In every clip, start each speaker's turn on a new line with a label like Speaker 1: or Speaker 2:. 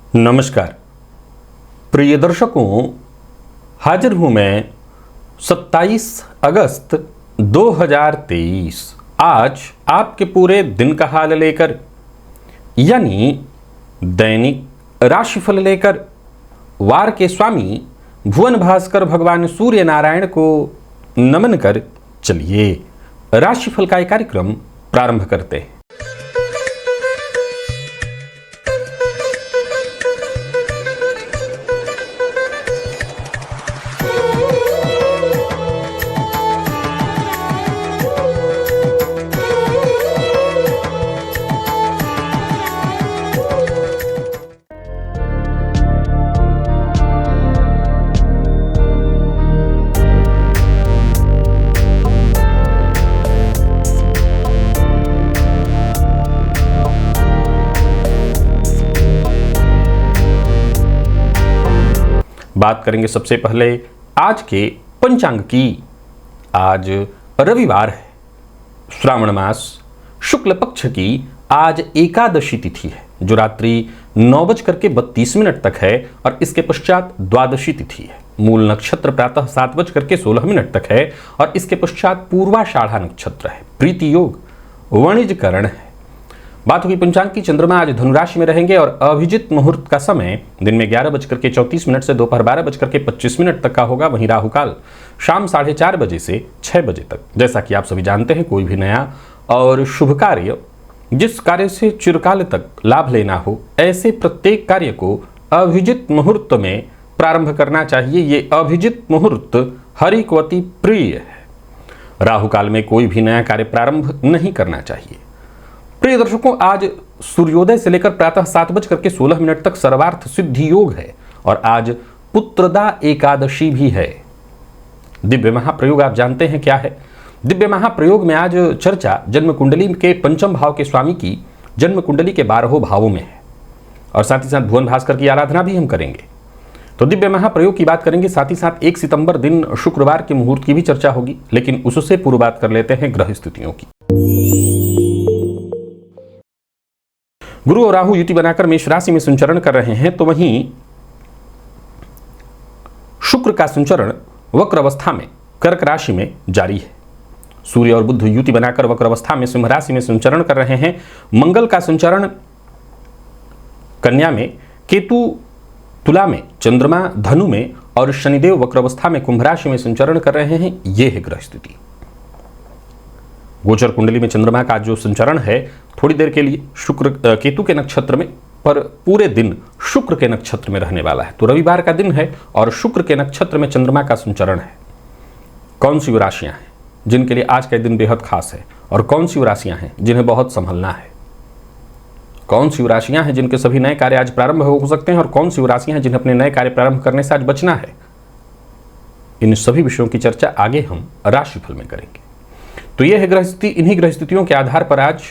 Speaker 1: नमस्कार प्रिय दर्शकों, हाजिर हूं मैं 27 अगस्त 2023 आज आपके पूरे दिन का हाल लेकर, यानी दैनिक राशिफल लेकर वार के स्वामी भुवन भास्कर भगवान सूर्य नारायण को नमन कर चलिए राशिफल का एक कार्यक्रम प्रारंभ करते हैं। बात करेंगे सबसे पहले आज के पंचांग की। आज रविवार है, श्रावण मास शुक्ल पक्ष की आज एकादशी तिथि है जो रात्रि 9:32 तक है और इसके पश्चात द्वादशी तिथि है। मूल नक्षत्र प्रातः 7:16 तक है और इसके पश्चात पूर्वाषाढ़ा नक्षत्र है। प्रीति योग वाणिज्यकरण है। बात होगी पंचांग की। चंद्रमा आज धनुराशि में रहेंगे और अभिजित मुहूर्त का समय दिन में 11:34 से दोपहर 12:25 तक का होगा। वहीं राहुकाल शाम 4:30 बजे से 6 बजे तक। जैसा कि आप सभी जानते हैं, कोई भी नया और शुभ कार्य जिस कार्य से चिरकाल तक लाभ लेना हो, ऐसे प्रत्येक कार्य को अभिजित मुहूर्त में प्रारंभ करना चाहिए। ये अभिजित मुहूर्त हरि को अति प्रिय है। राहुकाल में कोई भी नया कार्य प्रारंभ नहीं करना चाहिए। प्रिय दर्शकों, आज सूर्योदय से लेकर प्रातः 7:16 तक सर्वार्थ सिद्धि योग है और आज पुत्रदा एकादशी भी है। दिव्य महाप्रयोग आप जानते हैं क्या है। दिव्य महाप्रयोग में आज चर्चा जन्म कुंडली के पंचम भाव के स्वामी की जन्म कुंडली के 12 भावों में है और साथ ही साथ भुवन भास्कर की आराधना भी हम करेंगे। तो दिव्य महाप्रयोग की बात करेंगे, साथ ही साथ 1 सितंबर दिन शुक्रवार के मुहूर्त की भी चर्चा होगी। लेकिन उससे पूर्व बात कर लेते हैं ग्रह स्थितियों की। गुरु और राहु युति बनाकर मेष राशि में संचरण कर रहे हैं, तो वहीं शुक्र का संचरण वक्र अवस्था में कर्क राशि में जारी है। सूर्य और बुध युति बनाकर वक्र अवस्था में सिंह राशि में संचरण कर रहे हैं। मंगल का संचरण कन्या में, केतु तुला में, चंद्रमा धनु में और शनिदेव वक्र अवस्था में कुंभ राशि में संचरण कर रहे हैं। यह है ग्रह स्थिति। गोचर कुंडली में चंद्रमा का जो संचरण है थोड़ी देर के लिए शुक्र केतु के नक्षत्र में, पर पूरे दिन शुक्र के नक्षत्र में रहने वाला है। तो रविवार का दिन है और शुक्र के नक्षत्र में चंद्रमा का संचरण है। कौन सी वो राशियां हैं जिनके लिए आज का दिन बेहद खास है और कौन सी वो राशियां हैं जिन्हें बहुत संभलना है। कौन सी वो राशियां हैं जिनके सभी नए कार्य आज प्रारंभ हो सकते हैं और कौन सी वो राशियां हैं जिन्हें अपने नए कार्य प्रारंभ करने से आज बचना है। इन सभी विषयों की चर्चा आगे हम राशिफल में करेंगे। तो यह है ग्रह स्थिति। इन्हीं ग्रह स्थितियों के आधार पर आज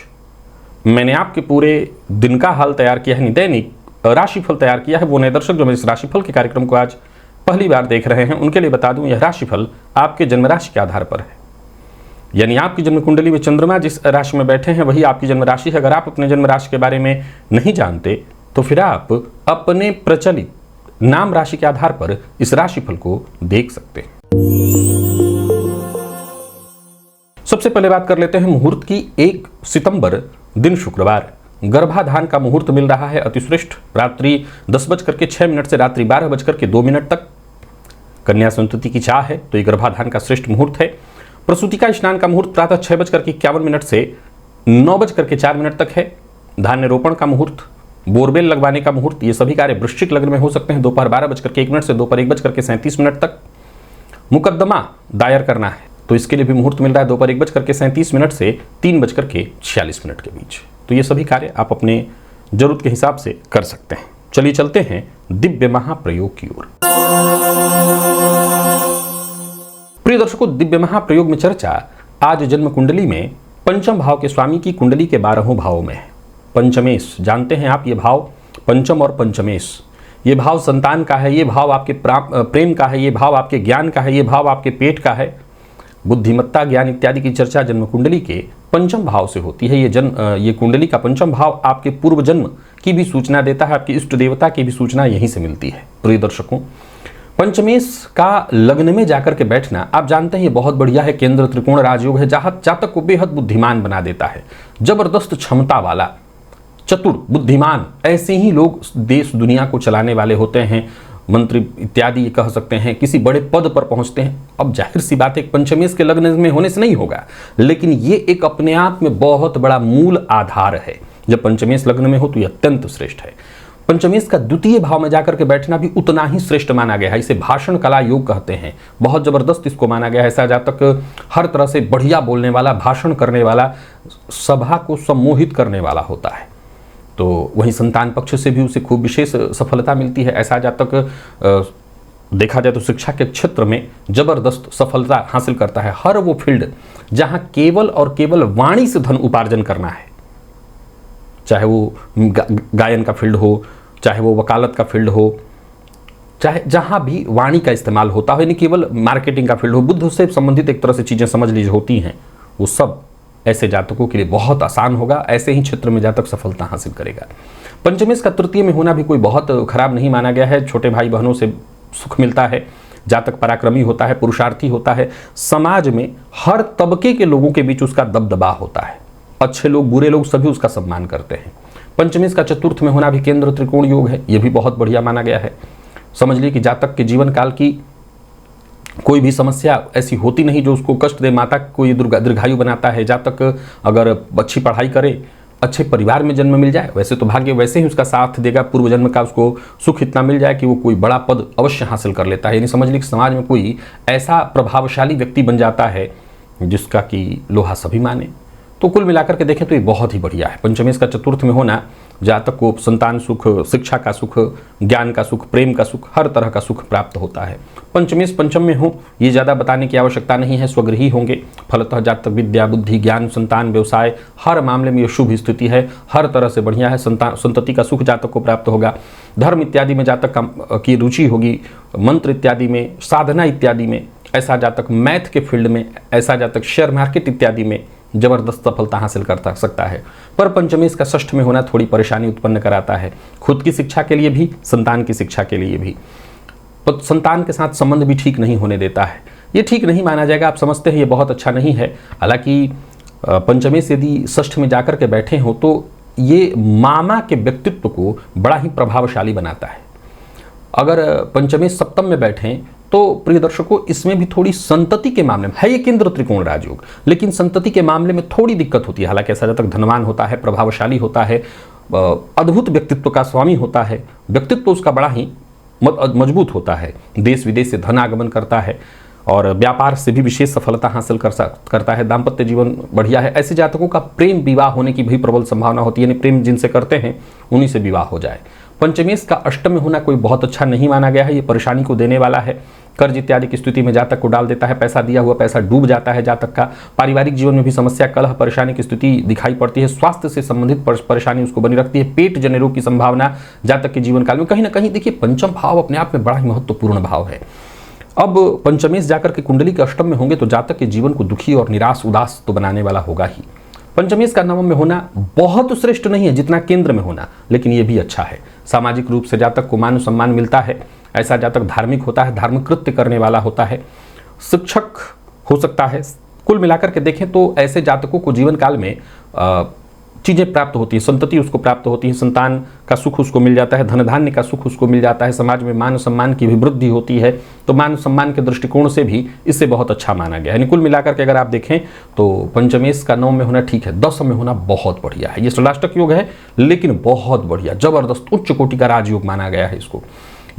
Speaker 1: मैंने आपके पूरे दिन का हाल तैयार किया है, दैनिक राशिफल तैयार किया है। वो नए दर्शक जो मेरे इस राशिफल के कार्यक्रम को आज पहली बार देख रहे हैं, उनके लिए बता दूं, यह राशिफल आपके जन्म राशि के आधार पर है। यानी आपकी जन्म कुंडली में चंद्रमा जिस राशि में बैठे हैं वही आपकी जन्म राशि है। अगर आप अपने जन्म राशि के बारे में नहीं जानते तो फिर आप अपने प्रचलित नाम राशि के आधार पर इस राशिफल को देख सकते हैं। सबसे पहले बात कर लेते हैं मुहूर्त की। 1 सितंबर दिन शुक्रवार, गर्भाधान का मुहूर्त मिल रहा है अतिश्रेष्ठ। रात्रि 10:06 से रात्रि 12:02 तक कन्या संतति की चाह है तो ये गर्भाधान का श्रेष्ठ मुहूर्त है। प्रसूति का स्नान का मुहूर्त प्रातः 6:51 से 9:04 तक है। धान्य रोपण का मुहूर्त, बोरवेल लगवाने का मुहूर्त, ये सभी कार्य वृश्चिक लग्न में हो सकते हैं। दोपहर 12:01 से दोपहर 1:37 तक। मुकदमा दायर करना है तो इसके लिए भी मुहूर्त मिल रहा है दोपहर 1:37 से 3:46 के बीच। तो ये सभी कार्य आप अपने जरूरत के हिसाब से कर सकते हैं। चलिए चलते हैं दिव्य महाप्रयोग की ओर। प्रिय दर्शकों, दिव्य महाप्रयोग में चर्चा आज जन्म कुंडली में पंचम भाव के स्वामी की कुंडली के 12 भावों में है। पंचमेश जानते हैं आप, ये भाव पंचम और पंचमेश, ये भाव संतान का है, ये भाव आपके प्रेम का है, ये भाव आपके ज्ञान का है, ये भाव आपके पेट का है। बुद्धिमत्ता, ज्ञान इत्यादि की चर्चा जन्म कुंडली के पंचम भाव से होती है। ये कुंडली का पंचम भाव आपके पूर्व जन्म की भी सूचना देता है, आपकी इष्ट देवता की भी सूचना यहीं से मिलती है। प्रिय दर्शकों, पंचमेश का लग्न में जाकर के बैठना आप जानते हैं ये बहुत बढ़िया है। केंद्र त्रिकोण राजयोग है, जहाँ जातक को बेहद बुद्धिमान बना देता है, जबरदस्त क्षमता वाला, चतुर, बुद्धिमान, ऐसे ही लोग देश दुनिया को चलाने वाले होते हैं। मंत्री इत्यादि ये कह सकते हैं, किसी बड़े पद पर पहुंचते हैं। अब जाहिर सी बात है पंचमेश के लग्न में होने से नहीं होगा, लेकिन ये एक अपने आप में बहुत बड़ा मूल आधार है। जब पंचमेश लग्न में हो तो ये अत्यंत श्रेष्ठ है। पंचमेश का द्वितीय भाव में जाकर के बैठना भी उतना ही श्रेष्ठ माना गया है। इसे भाषण कला योग कहते हैं, बहुत जबरदस्त इसको माना गया है। ऐसा जातक हर तरह से बढ़िया बोलने वाला, भाषण करने वाला, सभा को सम्मोहित करने वाला होता है। तो वहीं संतान पक्ष से भी उसे खूब विशेष सफलता मिलती है। ऐसा जातक देखा जाए तो शिक्षा के क्षेत्र में जबरदस्त सफलता हासिल करता है। हर वो फील्ड जहां केवल और केवल वाणी से धन उपार्जन करना है, चाहे वो गायन का फील्ड हो, चाहे वो वकालत का फील्ड हो, चाहे जहां भी वाणी का इस्तेमाल होता हो, यानी केवल मार्केटिंग का फील्ड हो, बुद्ध से संबंधित एक तरह से चीज़ें समझ लीजिए होती हैं, वो सब ऐसे जातकों के लिए बहुत आसान होगा। ऐसे ही क्षेत्र में जातक सफलता हासिल करेगा। पंचमेश का तृतीय में होना भी कोई बहुत खराब नहीं माना गया है। छोटे भाई बहनों से सुख मिलता है, जातक पराक्रमी होता है, पुरुषार्थी होता है, समाज में हर तबके के लोगों के बीच उसका दबदबा होता है, अच्छे लोग बुरे लोग सभी उसका सम्मान करते हैं। पंचमेश का चतुर्थ में होना भी केंद्र त्रिकोण योग है, यह भी बहुत बढ़िया माना गया है। समझ लीजिए कि जातक के जीवन काल की कोई भी समस्या ऐसी होती नहीं जो उसको कष्ट दे। माता को ये दीर्घायु बनाता है। जातक अगर अच्छी पढ़ाई करे, अच्छे परिवार में जन्म मिल जाए, वैसे तो भाग्य वैसे ही उसका साथ देगा, पूर्व जन्म का उसको सुख इतना मिल जाए कि वो कोई बड़ा पद अवश्य हासिल कर लेता है। यानी समझ लीजिए समाज में कोई ऐसा प्रभावशाली व्यक्ति बन जाता है जिसका कि लोहा सभी माने। तो कुल मिलाकर के देखें तो ये बहुत ही बढ़िया है। पंचमेश का चतुर्थ में होना जातक को संतान सुख, शिक्षा का सुख, ज्ञान का सुख, प्रेम का सुख, हर तरह का सुख प्राप्त होता है। पंचमेश पंचम में हो ये ज़्यादा बताने की आवश्यकता नहीं है, स्वगृही होंगे। फलतः जातक विद्या, बुद्धि, ज्ञान, संतान, व्यवसाय, हर मामले में ये शुभ स्थिति है, हर तरह से बढ़िया है। संतति का सुख जातक को प्राप्त होगा। धर्म इत्यादि में जातक की रुचि होगी, मंत्र इत्यादि में, साधना इत्यादि में। ऐसा जातक मैथ के फील्ड में, ऐसा जातक शेयर मार्केट इत्यादि में जबरदस्त सफलता हासिल कर सकता है। पर पंचमेश का षष्ठ में होना थोड़ी परेशानी उत्पन्न कराता है, खुद की शिक्षा के लिए भी, संतान की शिक्षा के लिए भी। तो संतान के साथ संबंध भी ठीक नहीं होने देता है। ये ठीक नहीं माना जाएगा, आप समझते हैं ये बहुत अच्छा नहीं है। हालांकि पंचमेश यदि षष्ठ में जाकर के बैठे हो तो ये मामा के व्यक्तित्व को बड़ा ही प्रभावशाली बनाता है। अगर पंचमेश सप्तम में बैठें तो प्रिय दर्शकों इसमें भी थोड़ी संतति के मामले में है, ये केंद्र त्रिकोण राजयोग, लेकिन संतति के मामले में थोड़ी दिक्कत होती है। हालांकि ऐसा जातक धनवान होता है, प्रभावशाली होता है, अद्भुत व्यक्तित्व का स्वामी होता है, व्यक्तित्व उसका बड़ा ही मजबूत होता है, देश विदेश से धन आगमन करता है और व्यापार से भी विशेष सफलता हासिल करता है। दाम्पत्य जीवन बढ़िया है। ऐसे जातकों का प्रेम विवाह होने की भी प्रबल संभावना होती है, यानी प्रेम जिनसे करते हैं उन्हीं से विवाह हो जाए। पंचमेश का अष्टम में होना कोई बहुत अच्छा नहीं माना गया है, ये परेशानी को देने वाला है। कर्ज इत्यादि की स्थिति में जातक को डाल देता है, पैसा दिया हुआ पैसा डूब जाता है जातक का। पारिवारिक जीवन में भी समस्या, कलह, परेशानी की स्थिति दिखाई पड़ती है। स्वास्थ्य से संबंधित परेशानी उसको बनी रखती है। पेट जन्य रोग की संभावना जातक के जीवन काल में कहीं ना कहीं, देखिए पंचम भाव अपने आप में बड़ा ही महत्वपूर्ण भाव है। अब पंचमेश जाकर के कुंडली के अष्टम में होंगे तो जातक के जीवन को दुखी और निराश उदास तो बनाने वाला होगा ही। पंचमेश का नवम में होना बहुत श्रेष्ठ नहीं है जितना केंद्र में होना, लेकिन यह भी अच्छा है। सामाजिक रूप से जातक को मान सम्मान मिलता है। ऐसा जातक धार्मिक होता है, धार्मिक कृत्य करने वाला होता है, शिक्षक हो सकता है। कुल मिलाकर के देखें तो ऐसे जातकों को जीवन काल में चीज़ें प्राप्त होती है, संतति उसको प्राप्त होती है, संतान का सुख उसको मिल जाता है, धन धान्य का सुख उसको मिल जाता है, समाज में मान सम्मान की भी वृद्धि होती है। तो मान सम्मान के दृष्टिकोण से भी इससे बहुत अच्छा माना गया है। कुल मिलाकर के अगर आप देखें तो पंचमेश का 9 में होना ठीक है, 10 में होना बहुत बढ़िया है। ये षष्ठाष्टक योग है लेकिन बहुत बढ़िया, जबरदस्त उच्च कोटि का राजयोग माना गया है इसको।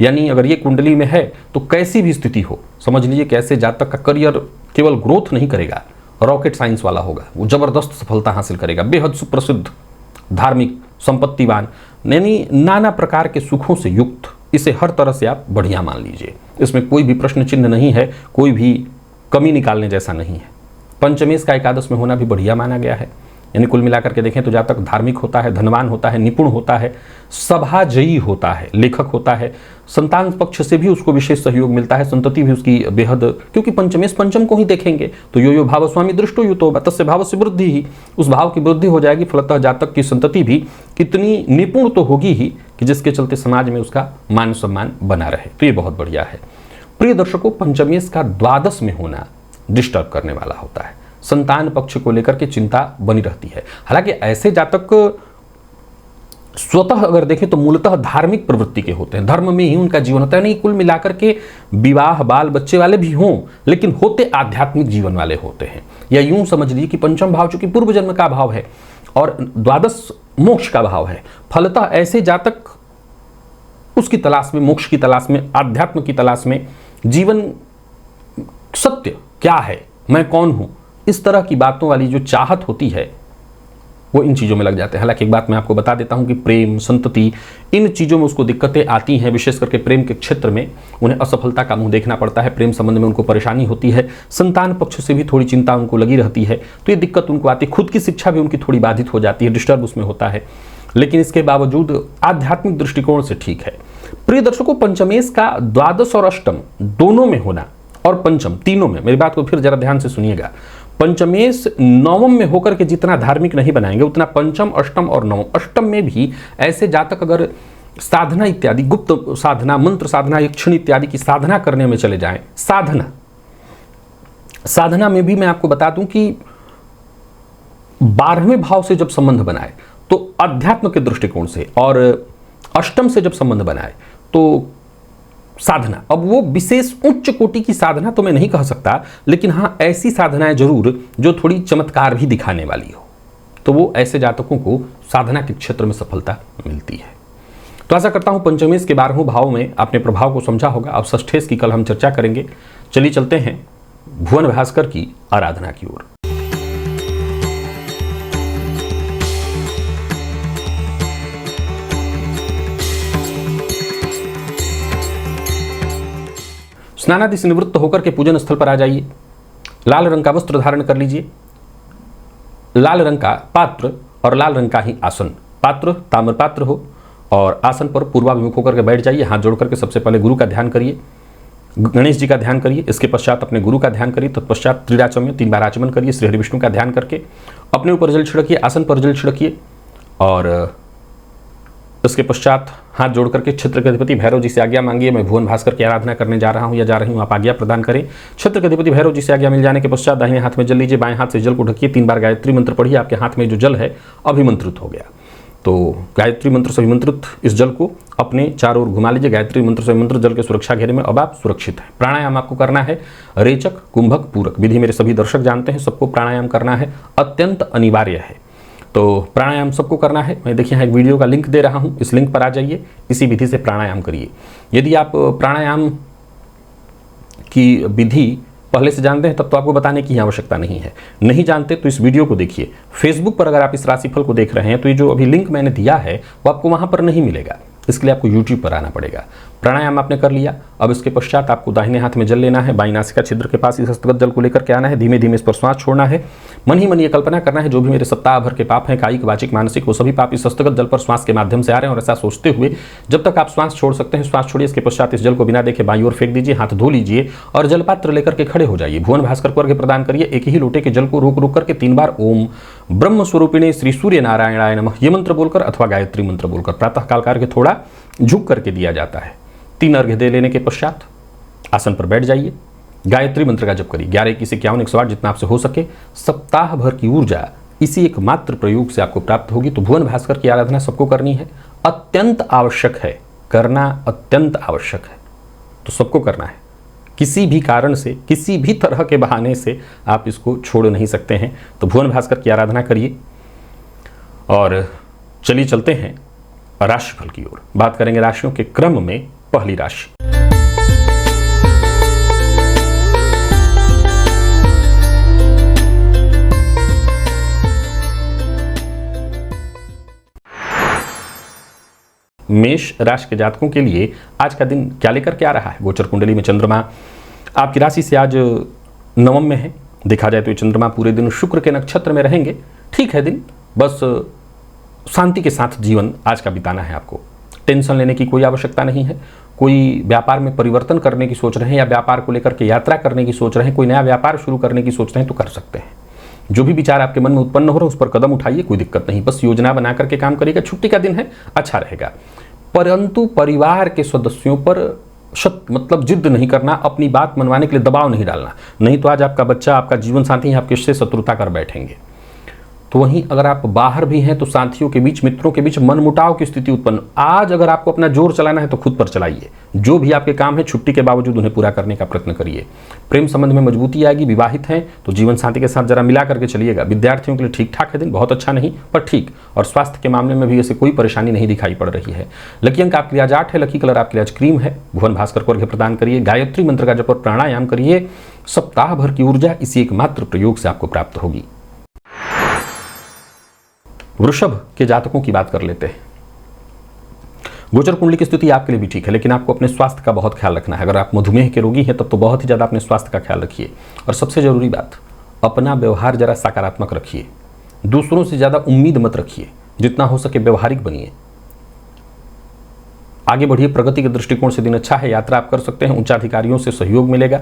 Speaker 1: यानी अगर ये कुंडली में है तो कैसी भी स्थिति हो, समझ लीजिए कैसे जातक का करियर केवल ग्रोथ नहीं करेगा, रॉकेट साइंस वाला होगा, वो जबरदस्त सफलता हासिल करेगा। बेहद सुप्रसिद्ध, धार्मिक, संपत्तिवान, यानी नाना प्रकार के सुखों से युक्त, इसे हर तरह से आप बढ़िया मान लीजिए। इसमें कोई भी प्रश्न चिन्ह नहीं है, कोई भी कमी निकालने जैसा नहीं है। पंचमेश का एकादश में होना भी बढ़िया माना गया है। यानी कुल मिलाकर के देखें तो जातक धार्मिक होता है, धनवान होता है, निपुण होता है, सभाजयी होता है, लेखक होता है, संतान पक्ष से भी उसको विशेष सहयोग मिलता है, संतति भी उसकी बेहद, क्योंकि पंचमेश पंचम को ही देखेंगे तो यो यो भाव स्वामी दृष्टो युतो तस्य भाव से वृद्धि ही, उस भाव की वृद्धि हो जाएगी, फलतः जातक की संतति भी इतनी निपुण तो होगी ही कि जिसके चलते समाज में उसका मान सम्मान बना रहे। तो ये बहुत बढ़िया है। प्रिय दर्शकों, पंचमेश का द्वादश में होना डिस्टर्ब करने वाला होता है, संतान पक्ष को लेकर के चिंता बनी रहती है। हालांकि ऐसे जातक स्वतः अगर देखें तो मूलतः धार्मिक प्रवृत्ति के होते हैं, धर्म में ही उनका जीवन होता है। नहीं कुल मिलाकर के विवाह बाल बच्चे वाले भी हों, लेकिन होते आध्यात्मिक जीवन वाले होते हैं। या यूं समझ लीजिए कि पंचम भाव चूंकि पूर्व जन्म का भाव है और द्वादश मोक्ष का भाव है, फलतः ऐसे जातक उसकी तलाश में, मोक्ष की तलाश में, आध्यात्म की तलाश में, जीवन सत्य क्या है, मैं कौन हूं, इस तरह की बातों वाली जो चाहत होती है वो इन चीज़ों में लग जाते हैं। हालांकि एक बात मैं आपको बता देता हूं कि प्रेम, संतति, इन चीज़ों में उसको दिक्कतें आती हैं। विशेष करके प्रेम के क्षेत्र में उन्हें असफलता का मुंह देखना पड़ता है, प्रेम संबंध में उनको परेशानी होती है, संतान पक्ष से भी थोड़ी चिंता उनको लगी रहती है, तो ये दिक्कत उनको आती है। खुद की शिक्षा भी उनकी थोड़ी बाधित हो जाती है, डिस्टर्ब उसमें होता है, लेकिन इसके बावजूद आध्यात्मिक दृष्टिकोण से ठीक है। प्रिय दर्शकों, पंचमेश का द्वादश और अष्टम दोनों में होना और पंचम तीनों में, मेरी बात को फिर जरा ध्यान से सुनिएगा, पंचमेश नवम में होकर के जितना धार्मिक नहीं बनाएंगे उतना पंचम, अष्टम और नवम, अष्टम में भी ऐसे जातक अगर साधना इत्यादि, गुप्त साधना, मंत्र साधना, यक्षिणी इत्यादि की साधना करने में चले जाएं, साधना में भी मैं आपको बता दूं कि 12वें भाव से जब संबंध बनाए तो अध्यात्म के दृष्टिकोण से, और अष्टम से जब संबंध बनाए तो साधना, अब वो विशेष उच्च कोटि की साधना तो मैं नहीं कह सकता, लेकिन हाँ ऐसी साधनाएं जरूर जो थोड़ी चमत्कार भी दिखाने वाली हो, तो वो ऐसे जातकों को साधना के क्षेत्र में सफलता मिलती है। तो आशा करता हूं पंचमेश के 12वें भाव में आपने प्रभाव को समझा होगा। अब षष्ठेश की कल हम चर्चा करेंगे। चलिए चलते हैं भुवन भास्कर की आराधना की ओर। स्नानादि से निवृत्त होकर के पूजन स्थल पर आ जाइए। लाल रंग का वस्त्र धारण कर लीजिए, लाल रंग का पात्र और लाल रंग का ही आसन, पात्र ताम्र पात्र हो और आसन पर पूर्वाभिमुख होकर के बैठ जाइए। हाथ जोड़ करके सबसे पहले गुरु का ध्यान करिए, गणेश जी का ध्यान करिए, इसके पश्चात अपने गुरु का ध्यान करिए, तत्पश्चात त्रिराचम्य 3 बार आचमन करिए, श्री हरि विष्णु का ध्यान करके अपने ऊपर जल छिड़किए, आसन पर जल छिड़किए और इसके पश्चात हाथ जोड़ करके क्षेत्र के अधिपति भैरव जी से आज्ञा मांगिए। मैं भुवन भास्कर की आराधना करने जा रहा हूं या जा रही हूं, आप आज्ञा प्रदान करें। क्षेत्र के अधिपति भैरव जी से आज्ञा मिल जाने के पश्चात दाहिने हाथ में जल लीजिए, बाएं हाथ से जल को ढकिए, 3 बार गायत्री मंत्र पढ़िए। आपके हाथ में जो जल है अभिमंत्रित हो गया, तो गायत्री मंत्र से अभिमंत्रित इस जल को अपने चारों ओर घुमा लीजिए। गायत्री मंत्र से अभिमंत्रित जल के सुरक्षा घेरे में अब आप सुरक्षित हैं। प्राणायाम आपको करना है, रेचक, कुंभक, पूरक विधि मेरे सभी दर्शक जानते हैं, सबको प्राणायाम करना है, अत्यंत अनिवार्य है। तो प्राणायाम सबको करना है। मैं देखिए यहाँ एक वीडियो का लिंक दे रहा हूँ, इस लिंक पर आ जाइए, इसी विधि से प्राणायाम करिए। यदि आप प्राणायाम की विधि पहले से जानते हैं तब तो आपको बताने की आवश्यकता नहीं है, नहीं जानते तो इस वीडियो को देखिए। फेसबुक पर अगर आप इस राशिफल को देख रहे हैं तो ये जो अभी लिंक मैंने दिया है वो आपको वहाँ पर नहीं मिलेगा, इसके लिए आपको यूट्यूब पर आना पड़ेगा। प्राणायाम आपने कर लिया, अब इसके पश्चात आपको दाहिने हाथ में जल लेना है, बाईं नासिका छिद्र के पास इस हस्तगत जल को लेकर के आना है, धीमे धीमे इस पर श्वास छोड़ना है, मन ही मन ये कल्पना करना है जो भी मेरे सप्ताह भर के पाप हैं, कायिक, वाचिक, मानसिक, वो सभी पाप इस हस्तगत जल पर श्वास के माध्यम से आ रहे हैं। और ऐसा सोचते हुए जब तक आप श्वास छोड़ सकते हैं श्वास छोड़िए। इसके पश्चात इस जल को बिना देखे बाईं ओर फेंक दीजिए, हाथ धो लीजिए और जलपात्र लेकर के खड़े हो जाइए। भुवन भास्कर को अर्घ्य प्रदान करिए। एक ही लोटे के जल को रुक रुक करके 3 बार ओम ब्रह्म स्वरूपिणे श्री सूर्य नारायणाय नमः ये मंत्र बोलकर अथवा गायत्री मंत्र बोलकर प्रातः काल का अर्घ्य थोड़ा झुक करके दिया जाता है। 3 अर्घ्य दे लेने के पश्चात आसन पर बैठ जाइए, गायत्री मंत्र का जप करिए। 11 21 51 108 जितना आपसे हो सके। सप्ताह भर की ऊर्जा इसी एकमात्र प्रयोग से आपको प्राप्त होगी। तो भुवन भास्कर की आराधना सबको करनी है, अत्यंत आवश्यक है, करना अत्यंत आवश्यक है, तो सबको करना है। किसी भी कारण से, किसी भी तरह के बहाने से आप इसको छोड़ नहीं सकते हैं। तो भुवन भास्कर की आराधना करिए। और चलिए चलते हैं राशिफल की ओर। बात करेंगे राशियों के क्रम में। पहली राशि मेष राशि के जातकों के लिए आज का दिन क्या लेकर के आ रहा है। गोचर कुंडली में चंद्रमा आपकी राशि से आज 9वें में है। देखा जाए तो चंद्रमा पूरे दिन शुक्र के नक्षत्र में रहेंगे, ठीक है दिन, बस शांति के साथ जीवन आज का बिताना है आपको। टेंशन लेने की कोई आवश्यकता नहीं है। कोई व्यापार में परिवर्तन करने की सोच रहे हैं या व्यापार को लेकर के यात्रा करने की सोच रहे हैं, कोई नया व्यापार शुरू करने की सोच रहे हैं तो कर सकते हैं। जो भी विचार आपके मन में उत्पन्न हो रहा है उस पर कदम उठाइए, कोई दिक्कत नहीं। बस योजना बना करके काम करिएगा। छुट्टी का दिन है, अच्छा रहेगा। परंतु परिवार के सदस्यों पर मतलब जिद नहीं करना, अपनी बात मनवाने के लिए दबाव नहीं डालना, नहीं तो आज आपका बच्चा, आपका जीवन साथी आपके से शत्रुता कर बैठेंगे। तो वहीं अगर आप बाहर भी हैं तो साथियों के बीच, मित्रों के बीच मनमुटाव की स्थिति उत्पन्न। आज अगर आपको अपना जोर चलाना है तो खुद पर चलाइए। जो भी आपके काम है छुट्टी के बावजूद उन्हें पूरा करने का प्रयत्न करिए। प्रेम संबंध में मजबूती आएगी। विवाहित हैं तो जीवन साथी के साथ जरा मिला करके चलिएगा। विद्यार्थियों के लिए ठीक ठाक है दिन, बहुत अच्छा नहीं पर ठीक। और स्वास्थ्य के मामले में भी ऐसे कोई परेशानी नहीं दिखाई पड़ रही है। लकी अंक आपके लिए आज 8 है। लकी कलर आपके लिए आज क्रीम है। भुवन भास्कर को अर्घ्य प्रदान करिए। गायत्री मंत्र का जप और प्राणायाम करिए। सप्ताह भर की ऊर्जा इसी एकमात्र प्रयोग से आपको प्राप्त होगी। वृषभ के जातकों की बात कर लेते हैं। गोचर कुंडली की स्थिति आपके लिए भी ठीक है, लेकिन आपको अपने स्वास्थ्य का बहुत ख्याल रखना है। अगर आप मधुमेह के रोगी हैं तब तो बहुत ही ज़्यादा अपने स्वास्थ्य का ख्याल रखिए। और सबसे जरूरी बात, अपना व्यवहार जरा सकारात्मक रखिए। दूसरों से ज़्यादा उम्मीद मत रखिए। जितना हो सके व्यवहारिक बनिए। आगे बढ़िए। प्रगति के दृष्टिकोण से दिन अच्छा है। यात्रा आप कर सकते हैं। उच्चाधिकारियों से सहयोग मिलेगा।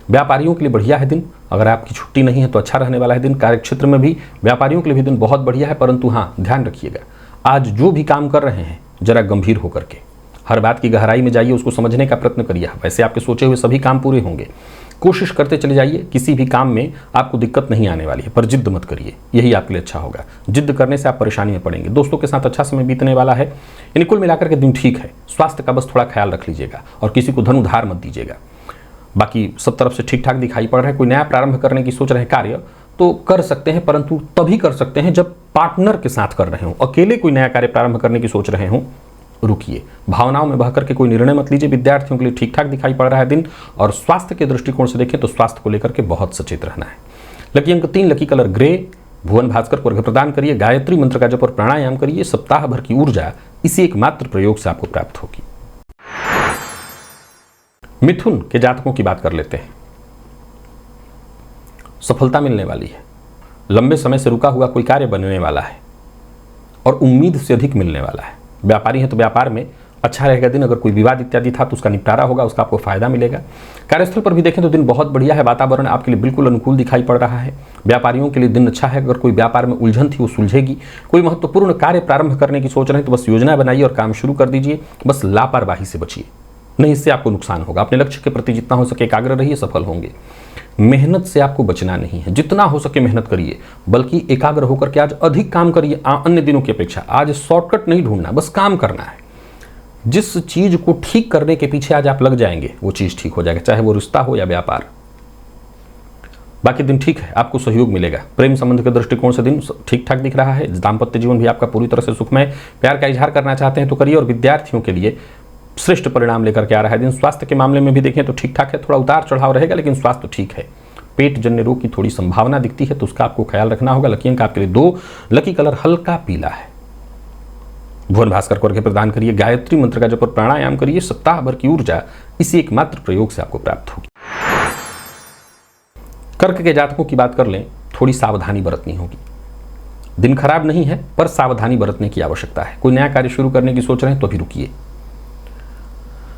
Speaker 1: व्यापारियों के लिए बढ़िया है दिन। अगर आपकी छुट्टी नहीं है तो अच्छा रहने वाला है दिन। कार्यक्षेत्र में भी व्यापारियों के लिए भी दिन बहुत बढ़िया है। परंतु हाँ, ध्यान रखिएगा, आज जो भी काम कर रहे हैं जरा गंभीर होकर के हर बात की गहराई में जाइए, उसको समझने का प्रयत्न करिए। वैसे आपके सोचे हुए सभी काम पूरे होंगे। कोशिश करते चले जाइए। किसी भी काम में आपको दिक्कत नहीं आने वाली है, पर जिद्द मत करिए, यही आपके लिए अच्छा होगा। जिद्द करने से आप परेशानी में पड़ेंगे। दोस्तों के साथ अच्छा समय बीतने वाला है। यानी कुल मिलाकर के दिन ठीक है। स्वास्थ्य का बस थोड़ा ख्याल रख लीजिएगा और किसी को धन उधार मत दीजिएगा। बाकी सब तरफ से ठीक ठाक दिखाई पड़ रहा है। कोई नया प्रारंभ करने की सोच रहे हैं कार्य तो कर सकते हैं, परंतु तभी कर सकते हैं जब पार्टनर के साथ कर रहे हो। अकेले कोई नया कार्य प्रारंभ करने की सोच रहे हो, रुकिए। भावनाओं में बह करके कोई निर्णय मत लीजिए। विद्यार्थियों के लिए ठीक ठाक दिखाई पड़ रहा है दिन। और स्वास्थ्य के दृष्टिकोण से देखें तो स्वास्थ्य को लेकर के बहुत सचेत रहना है। लकी अंक 3, लकी कलर ग्रे। भुवन भास्कर को अर्घ्य प्रदान करिए। गायत्री मंत्र का जप और प्राणायाम करिए। सप्ताह भर की ऊर्जा इसी एकमात्र प्रयोग से आपको प्राप्त होगी। मिथुन के जातकों की बात कर लेते हैं। सफलता मिलने वाली है। लंबे समय से रुका हुआ कोई कार्य बनने वाला है और उम्मीद से अधिक मिलने वाला है। व्यापारी हैं तो व्यापार में अच्छा रहेगा दिन। अगर कोई विवाद इत्यादि था तो उसका निपटारा होगा, उसका आपको फायदा मिलेगा। कार्यस्थल पर भी देखें तो दिन बहुत बढ़िया है। वातावरण आपके लिए बिल्कुल अनुकूल दिखाई पड़ रहा है। व्यापारियों के लिए दिन अच्छा है। अगर कोई व्यापार में उलझन थी वो सुलझेगी। कोई महत्वपूर्ण कार्य प्रारंभ करने की सोच रहे हैं तो बस योजना बनाइए और काम शुरू कर दीजिए। बस लापरवाही से बचिए, नहीं इससे आपको नुकसान होगा। अपने लक्ष्य के प्रति जितना हो सके एकाग्र रहिए, सफल होंगे। मेहनत से आपको बचना नहीं है। जितना हो सके मेहनत करिए, बल्कि एकाग्र होकर के आज अधिक काम करिए अन्य दिनों की अपेक्षा। आज शॉर्टकट नहीं ढूंढना, बस काम करना है। जिस चीज को ठीक करने के पीछे आज आप लग जाएंगे वो चीज ठीक हो जाएगा, चाहे वो रिश्ता हो या व्यापार। बाकी दिन ठीक है, आपको सहयोग मिलेगा। प्रेम संबंध के दृष्टिकोण से दिन ठीक ठाक दिख रहा है। दाम्पत्य जीवन भी आपका पूरी तरह से सुखमय। प्यार का इजहार करना चाहते हैं तो करिए। और विद्यार्थियों के लिए श्रेष्ठ परिणाम लेकर के आ रहा है दिन। स्वास्थ्य के मामले में भी देखें तो ठीक ठाक है। थोड़ा उतार चढ़ाव रहेगा लेकिन स्वास्थ्य ठीक है। पेट जन्य रोग की थोड़ी संभावना दिखती है तो उसका आपको ख्याल रखना होगा। लकी अंक आपके लिए 2, लकी कलर हल्का पीला है। भुवन भास्कर को अर्घ्य प्रदान करिए। गायत्री मंत्र का जप और प्राणायाम करिए। सप्ताह भर की ऊर्जा इसी एकमात्र प्रयोग से आपको प्राप्त होगी। कर्क के जातकों की बात कर लें, थोड़ी सावधानी बरतनी होगी। दिन खराब नहीं है पर सावधानी बरतने की आवश्यकता है। कोई नया कार्य शुरू करने की सोच रहे हैं तो अभी रुकिए।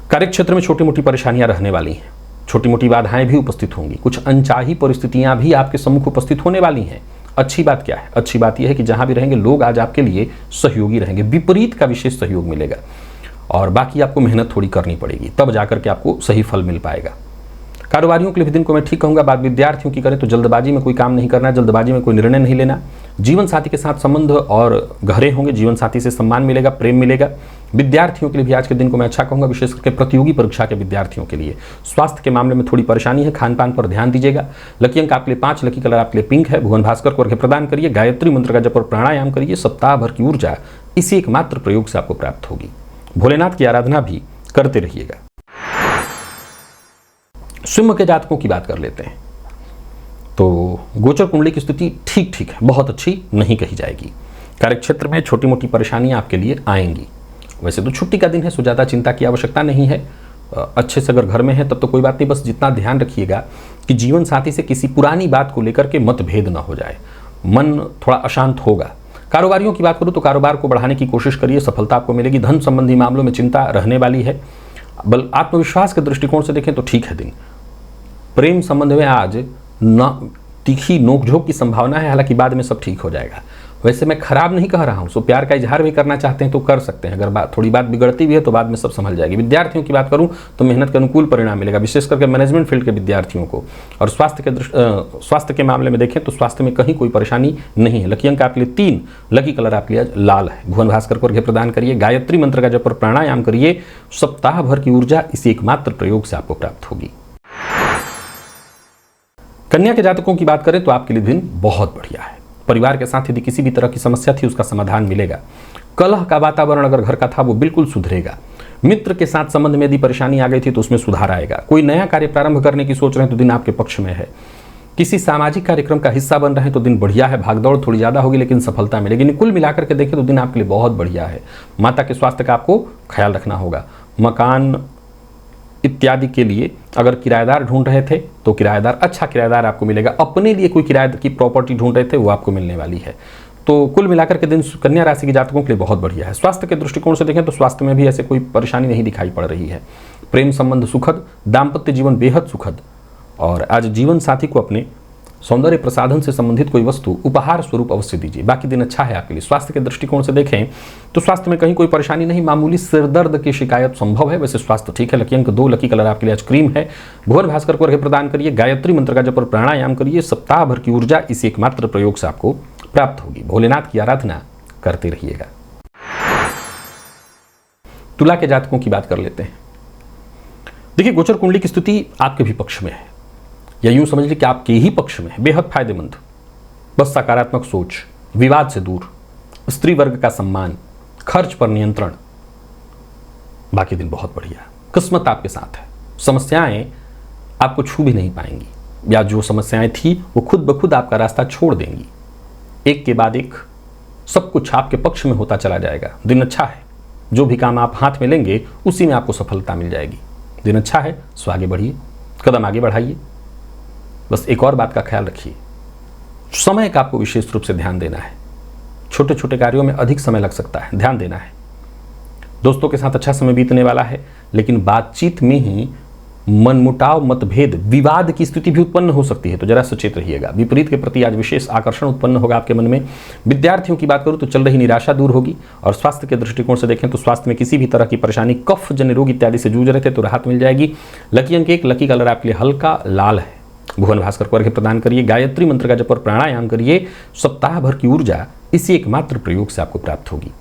Speaker 1: कार्यक्षेत्र में छोटी मोटी परेशानियां रहने वाली हैं। छोटी मोटी बाधाएं भी उपस्थित होंगी। कुछ अनचाही परिस्थितियां भी आपके सम्मुख उपस्थित होने वाली हैं। अच्छी बात क्या है? अच्छी बात यह है कि जहां भी रहेंगे लोग आज आपके लिए सहयोगी रहेंगे। विपरीत का विशेष सहयोग मिलेगा और बाकी आपको मेहनत थोड़ी करनी पड़ेगी, तब जाकर के आपको सही फल मिल पाएगा। कारोबारियों के लिए भी दिन को मैं ठीक कहूंगा। बात विद्यार्थियों की करें तो जल्दबाजी में कोई काम नहीं करना, जल्दबाजी में कोई निर्णय नहीं लेना। जीवन साथी के साथ संबंध और गहरे होंगे। जीवन साथी से सम्मान मिलेगा, प्रेम मिलेगा। विद्यार्थियों के लिए भी आज के दिन को मैं अच्छा कहूंगा, विशेष करके प्रतियोगी परीक्षा के विद्यार्थियों के लिए। स्वास्थ्य के मामले में थोड़ी परेशानी है, खान पान पर ध्यान दीजिएगा। लकी अंक आपके लिए 5, लकी कलर आपके लिए पिंक है। भुवन भास्कर को अर्घ्य प्रदान करिए। गायत्री मंत्र का जप और प्राणायाम करिए। सप्ताह भर की ऊर्जा इसी एकमात्र प्रयोग से आपको प्राप्त होगी। भोलेनाथ की आराधना भी करते रहिएगा। सिंह के जातकों की बात कर लेते हैं तो गोचर कुंडली की स्थिति ठीक ठीक है, बहुत अच्छी नहीं कही जाएगी। कार्यक्षेत्र में छोटी मोटी परेशानियां आपके लिए आएंगी। वैसे तो छुट्टी का दिन है, सो ज़्यादा चिंता की आवश्यकता नहीं है। अच्छे से अगर घर में है तब तो कोई बात नहीं। बस जितना ध्यान रखिएगा कि जीवन साथी से किसी पुरानी बात को लेकर के मतभेद ना हो जाए। मन थोड़ा अशांत होगा। कारोबारियों की बात करूँ तो कारोबार को बढ़ाने की कोशिश करिए, सफलता आपको मिलेगी। धन संबंधी मामलों में चिंता रहने वाली है। बल आत्मविश्वास के दृष्टिकोण से देखें तो ठीक है दिन। प्रेम संबंध में आज न तीखी नोकझोंक की संभावना है, हालांकि बाद में सब ठीक हो जाएगा। वैसे मैं खराब नहीं कह रहा हूं, सो प्यार का इजहार भी करना चाहते हैं तो कर सकते हैं। अगर थोड़ी बात बिगड़ती भी है तो बाद में सब संभल जाएगी। विद्यार्थियों की बात करूं तो मेहनत के अनुकूल परिणाम मिलेगा, विशेष करके मैनेजमेंट फील्ड के विद्यार्थियों को। और स्वास्थ्य के मामले में देखें तो स्वास्थ्य में कहीं कोई परेशानी नहीं है। लकी अंक आपके लिए 3, लकी कलर आपके लिए आज लाल है। भुवन भास्कर को अर्घ्य प्रदान करिए, गायत्री मंत्र का जप और प्राणायाम करिए। सप्ताह भर की ऊर्जा इसी एकमात्र प्रयोग से आपको प्राप्त होगी। कन्या के जातकों की बात करें तो आपके लिए दिन बहुत बढ़िया है। परिवार के साथ यदि किसी भी तरह की समस्या थी उसका समाधान मिलेगा। कलह का वातावरण अगर घर का था वो बिल्कुल सुधरेगा। मित्र के साथ संबंध में यदि परेशानी आ गई थी तो उसमें सुधार आएगा। कोई नया कार्य प्रारंभ करने की सोच रहे हैं तो दिन आपके पक्ष में है। किसी सामाजिक कार्यक्रम का हिस्सा बन रहे हैं तो दिन बढ़िया है। भागदौड़ थोड़ी ज़्यादा होगी लेकिन सफलता मिलेगी। कुल मिलाकर के देखें तो दिन आपके लिए बहुत बढ़िया है। माता के स्वास्थ्य का आपको ख्याल रखना होगा। मकान इत्यादि के लिए अगर किराएदार ढूंढ रहे थे तो किराएदार, अच्छा किराएदार आपको मिलेगा। अपने लिए कोई किराए की प्रॉपर्टी ढूंढ रहे थे वो आपको मिलने वाली है। तो कुल मिलाकर के दिन कन्या राशि के जातकों के लिए बहुत बढ़िया है। स्वास्थ्य के दृष्टिकोण से देखें तो स्वास्थ्य में भी ऐसे कोई परेशानी नहीं दिखाई पड़ रही है। प्रेम संबंध सुखद, दाम्पत्य जीवन बेहद सुखद। और आज जीवन साथी को अपने सौंदर्य प्रसाधन से संबंधित कोई वस्तु उपहार स्वरूप अवश्य दीजिए। बाकी दिन अच्छा है आपके लिए। स्वास्थ्य के दृष्टिकोण से देखें तो स्वास्थ्य में कहीं कोई परेशानी नहीं, मामूली सिरदर्द की शिकायत संभव है, वैसे स्वास्थ्य ठीक है। लकी अंक 2, लकी कलर आपके लिए आज क्रीम है। भुवन भास्कर को अर्घ्य प्रदान करिए, गायत्री मंत्र का जप और प्राणायाम करिए। सप्ताह भर की ऊर्जा इसी एकमात्र प्रयोग से आपको प्राप्त होगी। भोलेनाथ की आराधना करते रहिएगा। तुला के जातकों की बात कर लेते हैं। देखिए, गोचर कुंडली की स्थिति आपके भी पक्ष में है, या यूं समझ लीजिए कि आपके ही पक्ष में है। बेहद फायदेमंद। बस सकारात्मक सोच, विवाद से दूर, स्त्री वर्ग का सम्मान, खर्च पर नियंत्रण। बाकी दिन बहुत बढ़िया। किस्मत आपके साथ है। समस्याएं आपको छू भी नहीं पाएंगी, या जो समस्याएं थी वो खुद ब खुद आपका रास्ता छोड़ देंगी। एक के बाद एक सब कुछ आपके पक्ष में होता चला जाएगा। दिन अच्छा है। जो भी काम आप हाथ में लेंगे उसी में आपको सफलता मिल जाएगी। दिन अच्छा है, सो आगे बढ़िए, कदम आगे बढ़ाइए। बस एक और बात का ख्याल रखिए, समय का आपको विशेष रूप से ध्यान देना है। छोटे छोटे कार्यों में अधिक समय लग सकता है, ध्यान देना है। दोस्तों के साथ अच्छा समय बीतने वाला है, लेकिन बातचीत में ही मनमुटाव, मतभेद, विवाद की स्थिति भी उत्पन्न हो सकती है, तो जरा सचेत रहिएगा। विपरीत के प्रति आज विशेष आकर्षण उत्पन्न होगा आपके मन में। विद्यार्थियों की बात करूं तो चल रही निराशा दूर होगी। और स्वास्थ्य के दृष्टिकोण से देखें तो स्वास्थ्य में किसी भी तरह की परेशानी, कफ जन्य रोग इत्यादि से जूझ रहे थे तो राहत मिल जाएगी। लकी अंक 1, लकी कलर आपके लिए हल्का लाल है। भुवन भास्कर को अर्घ्य प्रदान करिए, गायत्री मंत्र का जप और प्राणायाम करिए। सप्ताह भर की ऊर्जा इसी एकमात्र प्रयोग से आपको प्राप्त होगी।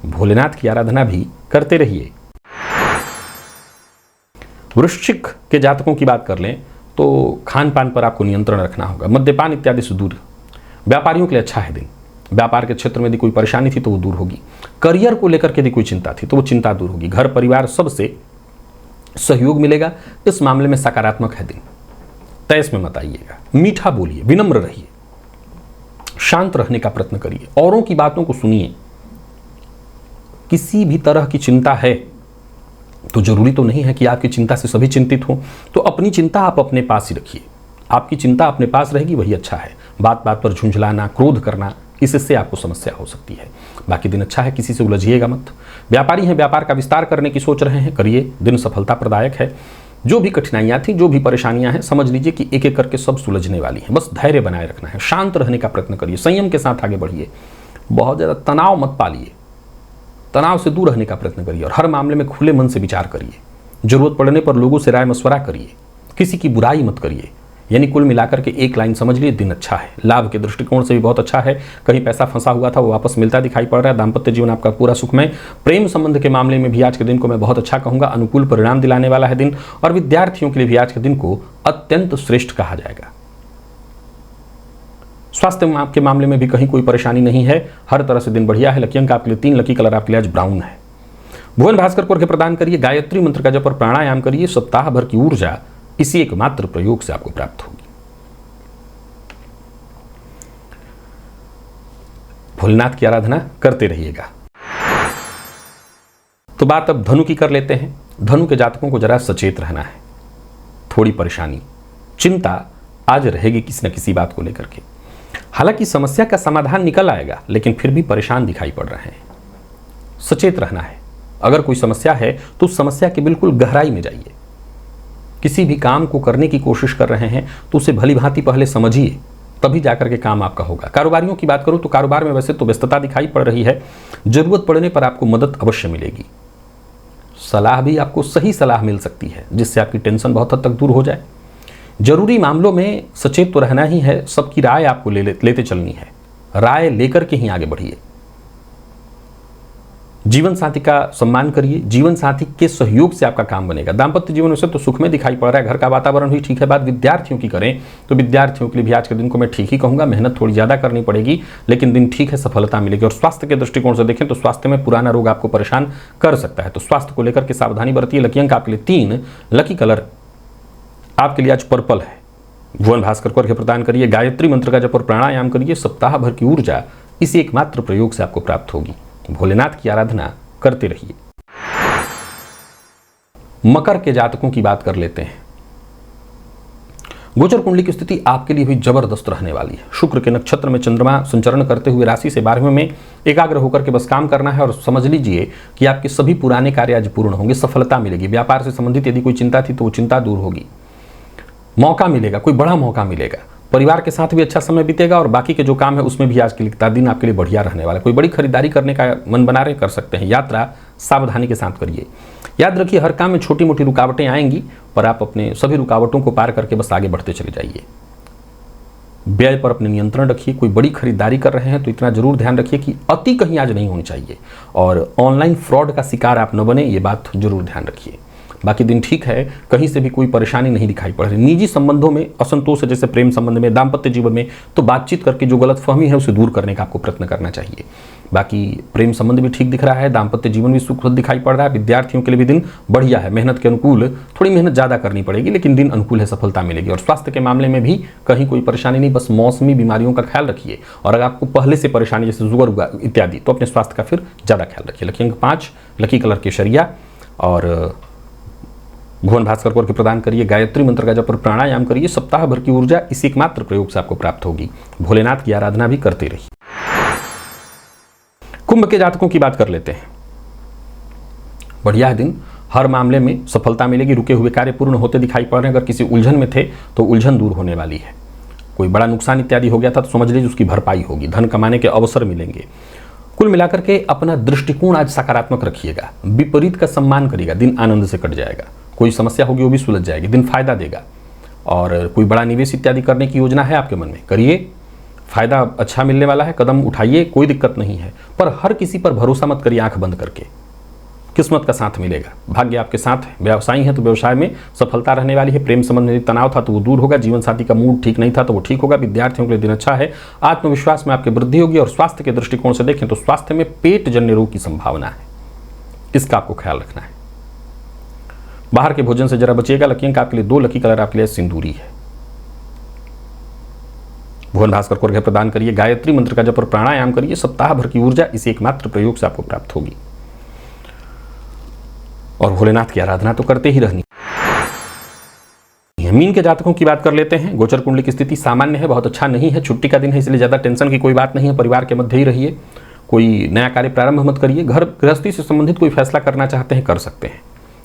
Speaker 1: भोलेनाथ की आराधना भी करते रहिए। वृश्चिक के जातकों की बात कर लें तो खान पान पर आपको नियंत्रण रखना होगा। मद्यपान इत्यादि से दूर। व्यापारियों के लिए अच्छा है दिन। व्यापार के क्षेत्र में यदि कोई परेशानी थी तो वो दूर होगी। करियर को लेकर के यदि कोई चिंता थी तो वो चिंता दूर होगी। घर परिवार सबसे सहयोग मिलेगा। इस मामले में सकारात्मक है दिन। तैस में मत आइएगा। मीठा बोलिए, विनम्र रहिए, शांत रहने का प्रयत्न करिए, औरों की बातों को सुनिए। किसी भी तरह की चिंता है तो जरूरी तो नहीं है कि आपकी चिंता से सभी चिंतित हों, तो अपनी चिंता आप अपने पास ही रखिए। आपकी चिंता अपने पास रहेगी वही अच्छा है। बात बात पर झुंझलाना, क्रोध करना, इससे आपको समस्या हो सकती है। बाकी दिन अच्छा है, किसी से उलझिएगा मत। व्यापारी हैं, व्यापार का विस्तार करने की सोच रहे हैं, करिए। दिन सफलता प्रदायक है। जो भी कठिनाइयां थी, जो भी परेशानियां हैं, समझ लीजिए कि एक एक करके सब सुलझने वाली हैं। बस धैर्य बनाए रखना है, शांत रहने का प्रयत्न करिए, संयम के साथ आगे बढ़िए। बहुत ज़्यादा तनाव मत पालिए, तनाव से दूर रहने का प्रयत्न करिए और हर मामले में खुले मन से विचार करिए। जरूरत पड़ने पर लोगों से राय मशवरा करिए, किसी की बुराई मत करिए। यानी कुल मिलाकर के एक लाइन समझ लिए, दिन अच्छा है। लाभ के दृष्टिकोण से भी बहुत अच्छा है। कहीं पैसा फंसा हुआ था वो वापस मिलता दिखाई पड़ रहा है। दाम्पत्य जीवन आपका पूरा सुखमय। प्रेम संबंध के मामले में भी आज के दिन को मैं बहुत अच्छा कहूंगा, अनुकूल परिणाम दिलाने वाला है दिन। और विद्यार्थियों के लिए भी आज के दिन को अत्यंत श्रेष्ठ कहा जाएगा। स्वास्थ्य के मामले में भी कहीं कोई परेशानी नहीं है, हर तरह से दिन बढ़िया है। लकी अंक आपके लिए 3, लकी कलर आपके लिए आज ब्राउन है। भुवन भास्कर को अर्घ्य प्रदान करिए, गायत्री मंत्र का जप और प्राणायाम करिए। सप्ताह भर की ऊर्जा इसी एकमात्र प्रयोग से आपको प्राप्त होगी। भोलेनाथ की आराधना करते रहिएगा। तो बात अब धनु की कर लेते हैं। धनु के जातकों को जरा सचेत रहना है। थोड़ी परेशानी, चिंता आज रहेगी किसी न किसी बात को लेकर के। हालांकि समस्या का समाधान निकल आएगा, लेकिन फिर भी परेशान दिखाई पड़ रहे हैं। सचेत रहना है। अगर कोई समस्या है तो उस समस्या की बिल्कुल गहराई में जाइए। किसी भी काम को करने की कोशिश कर रहे हैं तो उसे भली भांति पहले समझिए, तभी जाकर के काम आपका होगा। कारोबारियों की बात करूं तो कारोबार में वैसे तो व्यस्तता दिखाई पड़ रही है, जरूरत पड़ने पर आपको मदद अवश्य मिलेगी। सलाह भी आपको सही सलाह मिल सकती है, जिससे आपकी टेंशन बहुत हद तक दूर हो जाए। जरूरी मामलों में सचेत तो रहना ही है, सबकी राय आपको लेते चलनी है, राय लेकर के ही आगे बढ़िए। जीवन साथी का सम्मान करिए, जीवन साथी के सहयोग से आपका काम बनेगा। दाम्पत्य जीवन में से तो सुख में दिखाई पड़ रहा है, घर का वातावरण भी ठीक है। बात विद्यार्थियों की करें तो विद्यार्थियों के लिए भी आज के दिन को मैं ठीक ही कहूंगा। मेहनत थोड़ी ज्यादा करनी पड़ेगी, लेकिन दिन ठीक है, सफलता मिलेगी। और स्वास्थ्य के दृष्टिकोण से देखें तो स्वास्थ्य में पुराना रोग आपको परेशान कर सकता है, तो स्वास्थ्य को लेकर के सावधानी बरतिए। लकी अंक आपके लिए 3, लकी कलर आपके लिए आज पर्पल है। भुवन भास्कर को अर्घ्य प्रदान करिए, गायत्री मंत्र का जप और प्राणायाम करिए। सप्ताह भर की ऊर्जा इसी एकमात्र प्रयोग से आपको प्राप्त होगी। भोलेनाथ की आराधना करते रहिए। मकर के जातकों की बात कर लेते हैं। गोचर कुंडली की स्थिति आपके लिए भी जबरदस्त रहने वाली है। शुक्र के नक्षत्र में चंद्रमा संचरण करते हुए राशि से 12वें में एकाग्र होकर के बस काम करना है और समझ लीजिए कि आपके सभी पुराने कार्य आज पूर्ण होंगे, सफलता मिलेगी। व्यापार से संबंधित यदि कोई चिंता थी तो वो चिंता दूर होगी, मौका मिलेगा, कोई बड़ा मौका मिलेगा। परिवार के साथ भी अच्छा समय बीतेगा और बाकी के जो काम है उसमें भी आज के लिए दिन आपके लिए बढ़िया रहने वाला है। कोई बड़ी खरीदारी करने का मन बना रहे कर सकते हैं। यात्रा सावधानी के साथ करिए। याद रखिए हर काम में छोटी मोटी रुकावटें आएंगी, पर आप अपने सभी रुकावटों को पार करके बस आगे बढ़ते चले जाइए। व्यय पर अपने नियंत्रण रखिए। कोई बड़ी खरीदारी कर रहे हैं तो इतना जरूर ध्यान रखिए कि अति कहीं आज नहीं होनी चाहिए, और ऑनलाइन फ्रॉड का शिकार आप न बने, ये बात जरूर ध्यान रखिए। बाकी दिन ठीक है, कहीं से भी कोई परेशानी नहीं दिखाई पड़ रही। निजी संबंधों में असंतोष है, जैसे प्रेम संबंध में, दाम्पत्य जीवन में, तो बातचीत करके जो गलतफहमी है उसे दूर करने का आपको प्रयत्न करना चाहिए। बाकी प्रेम संबंध भी ठीक दिख रहा है, दाम्पत्य जीवन भी सुखद दिखाई पड़ रहा है। विद्यार्थियों के लिए भी दिन बढ़िया है, मेहनत के अनुकूल, थोड़ी मेहनत ज़्यादा करनी पड़ेगी लेकिन दिन अनुकूल है, सफलता मिलेगी। और स्वास्थ्य के मामले में भी कहीं कोई परेशानी नहीं, बस मौसमी बीमारियों का ख्याल रखिए। और अगर आपको पहले से परेशानी जैसे शुगर इत्यादि, तो अपने स्वास्थ्य का फिर ज़्यादा ख्याल रखिए। लकी अंक 5, लकी कलर केसरिया, और भुवन भास्कर को अर्घ्य प्रदान करिए। गायत्री मंत्र का जप और प्राणायाम करिए। सप्ताह भर की ऊर्जा इसी एकमात्र प्रयोग से आपको प्राप्त होगी। भोलेनाथ की आराधना भी करते रहिए। कुंभ के जातकों की बात कर लेते हैं। बढ़िया है दिन, हर मामले में सफलता मिलेगी। रुके हुए कार्य पूर्ण होते दिखाई पड़ रहे हैं। अगर किसी उलझन में थे तो उलझन दूर होने वाली है। कोई बड़ा नुकसान इत्यादि हो गया था तो समझ लीजिए उसकी भरपाई होगी। धन कमाने के अवसर मिलेंगे। कुल मिलाकर के अपना दृष्टिकोण आज सकारात्मक रखिएगा। विपरीत का सम्मान करिएगा, दिन आनंद से कट जाएगा। कोई समस्या होगी वो भी सुलझ जाएगी, दिन फायदा देगा। और कोई बड़ा निवेश इत्यादि करने की योजना है आपके मन में, करिए, फायदा अच्छा मिलने वाला है, कदम उठाइए, कोई दिक्कत नहीं है। पर हर किसी पर भरोसा मत करिए आंख बंद करके, किस्मत का साथ मिलेगा, भाग्य आपके साथ है। व्यवसायी है तो व्यवसाय में सफलता रहने वाली है। प्रेम संबंध में तनाव था तो वो दूर होगा। जीवन साथी का मूड ठीक नहीं था तो वो ठीक होगा। विद्यार्थियों के लिए दिन अच्छा है। आत्मविश्वास में आपकी वृद्धि होगी। और स्वास्थ्य के दृष्टिकोण से देखें तो स्वास्थ्य में पेट जन्य रोग की संभावना है, इसका आपको ख्याल रखना है। बाहर के भोजन से जरा बचिएगा। लकी अंक आपके लिए 2, लकी कलर आपके लिए सिंदूरी है। भुवन भास्कर को अर्घ्य प्रदान करिए। गायत्री मंत्र का जप और प्राणायाम करिए। सप्ताह भर की ऊर्जा इसी एकमात्र प्रयोग से आपको प्राप्त होगी। और भोलेनाथ की आराधना तो करते ही रहनी। मीन के जातकों की बात कर लेते हैं। गोचर कुंडली की स्थिति सामान्य है, बहुत अच्छा नहीं है। छुट्टी का दिन है इसलिए ज्यादा टेंशन की कोई बात नहीं है। परिवार के मध्य ही रहिए। कोई नया कार्य प्रारंभ मत करिए। घर गृहस्थी से संबंधित कोई फैसला करना चाहते हैं कर सकते हैं।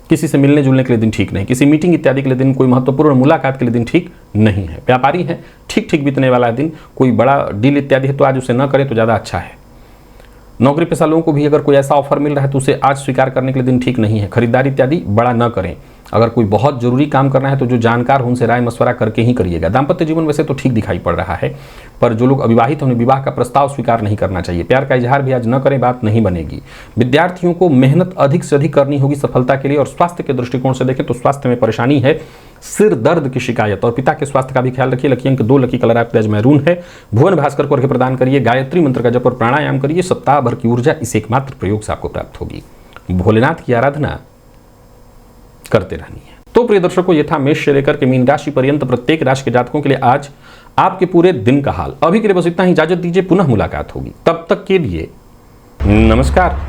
Speaker 1: किसी से मिलने जुलने के लिए दिन ठीक नहीं। किसी मीटिंग इत्यादि के लिए दिन, कोई महत्वपूर्ण मुलाकात के लिए दिन ठीक नहीं है। व्यापारी है, ठीक ठीक बीतने वाला है दिन। कोई बड़ा डील इत्यादि है तो आज उसे न करें तो ज़्यादा अच्छा है। नौकरी पेशा लोगों को भी अगर कोई ऐसा ऑफर मिल रहा है तो उसे आज स्वीकार करने के लिए दिन ठीक नहीं है। खरीदारी इत्यादि बड़ा न करें। अगर कोई बहुत जरूरी काम करना है तो जो जानकार हो उनसे राय मशवरा करके ही करिएगा। दाम्पत्य जीवन वैसे तो ठीक दिखाई पड़ रहा है, पर जो लोग अविवाहित हैं उन्हें विवाह का प्रस्ताव स्वीकार नहीं करना चाहिए। प्यार का इजहार भी आज न करें, बात नहीं बनेगी। विद्यार्थियों को मेहनत अधिक से अधिक करनी होगी सफलता के लिए। और स्वास्थ्य के दृष्टिकोण से देखें तो स्वास्थ्य में परेशानी है, सिर दर्द की शिकायत। और पिता के स्वास्थ्य का भी ख्याल रखिए। लकी अंक 2, लकी कलर आपके आज मैरून है। भुवन भास्कर को अर्घ्य प्रदान करिए। गायत्री मंत्र का जप और प्राणायाम करिए। सप्ताह भर की ऊर्जा इस एकमात्र प्रयोग से आपको प्राप्त होगी। भोलेनाथ की आराधना करते रहनी है। तो प्रिय दर्शकों, ये था मेष से लेकर के मीन राशि पर्यंत प्रत्येक राशि के जातकों के लिए आज आपके पूरे दिन का हाल। अभी के लिए बस इतना ही, इजाजत दीजिए, पुनः मुलाकात होगी। तब तक के लिए नमस्कार।